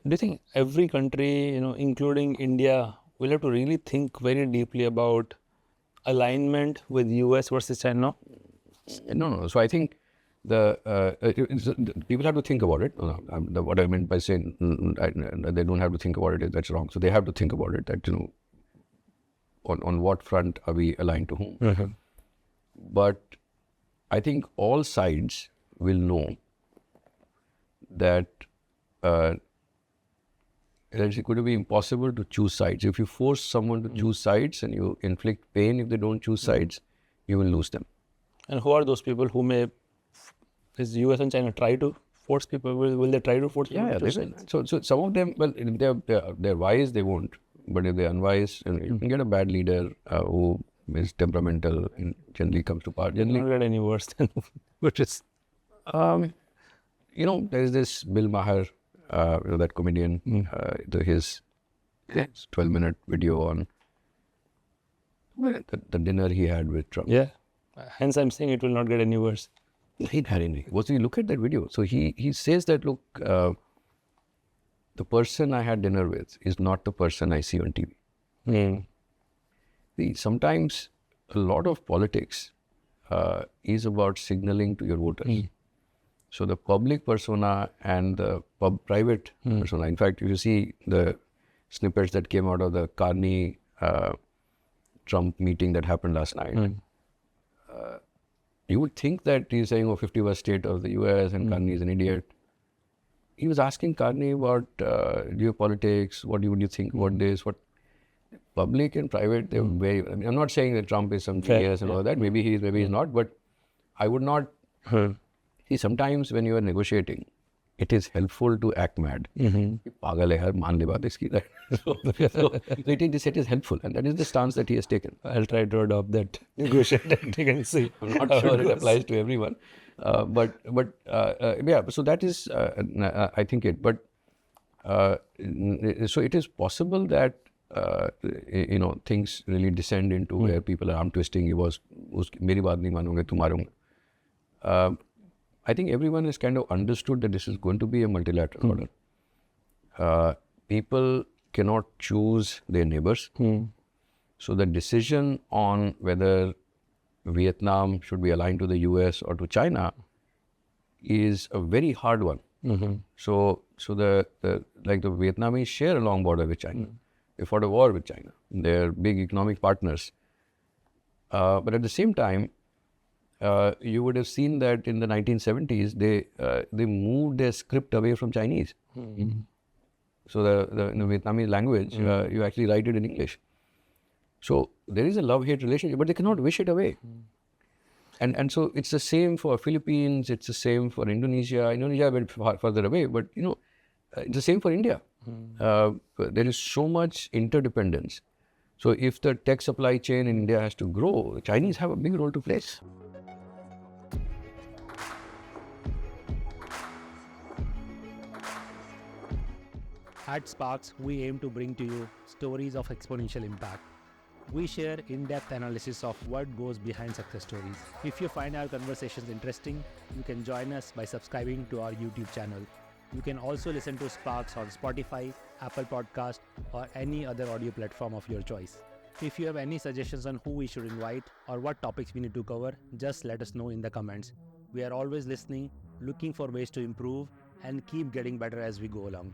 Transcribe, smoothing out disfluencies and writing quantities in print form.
Do you think every country, including India, will have to really think very deeply about alignment with US versus China? No. So I think people have to think about it. What I meant by saying they don't have to think about it, that's wrong. So they have to think about it, that, on what front are we aligned to whom. Mm-hmm. But I think all sides will know that it's going to be impossible to choose sides. If you force someone to choose sides and you inflict pain if they don't choose sides, you will lose them. And who are those people who may, is US and China try to force people? Will they try to force people? Yeah, to they choose will. sides? So some of them, well, if they're wise, they won't. But if they're unwise, you can get a bad leader who is temperamental and generally comes to power. It will not get any worse than which is. There is this Bill Maher, that comedian, his 12-minute video on the dinner he had with Trump. Yeah. Hence, I'm saying it will not get any worse. He had any. So you look at that video. So he says that, look, the person I had dinner with is not the person I see on TV. See, sometimes a lot of politics is about signaling to your voters. So the public persona and the private persona. In fact, if you see the snippets that came out of the Carney Trump meeting that happened last night, you would think that he's saying, 51st state of the US and Carney is an idiot. He was asking Carney about geopolitics, what would you think about this, what public and private, they're very, I'm not saying that Trump is some genius and all that, maybe he is, maybe he's not, but I would not, see, sometimes when you are negotiating, it is helpful to act mad. Pagal hai yaar, maan le baat iski. So it is helpful, and that is the stance that he has taken. I'll try to adopt that negotiation tactic and see. I'm not sure it applies to everyone, but yeah. So that is, I think it. But so it is possible that things really descend into where people are arm twisting. He was, "Meri baat nahi manonge, tum marunga." I think everyone has kind of understood that this is going to be a multilateral order. People cannot choose their neighbors. So the decision on whether Vietnam should be aligned to the US or to China is a very hard one. So the Vietnamese share a long border with China. They fought a war with China. They're big economic partners. But at the same time, you would have seen that in the 1970s, they moved their script away from Chinese. So in the Vietnamese language, you actually write it in English. So there is a love-hate relationship, but they cannot wish it away. And so it's the same for Philippines, it's the same for Indonesia. Indonesia went further away, but it's the same for India. There is so much interdependence. So if the tech supply chain in India has to grow, the Chinese have a big role to play. At SparX, we aim to bring to you stories of exponential impact. We share in-depth analysis of what goes behind success stories. If you find our conversations interesting, you can join us by subscribing to our YouTube channel. You can also listen to SparX on Spotify, Apple Podcast, or any other audio platform of your choice. If you have any suggestions on who we should invite or what topics we need to cover, just let us know in the comments. We are always listening, looking for ways to improve, and keep getting better as we go along.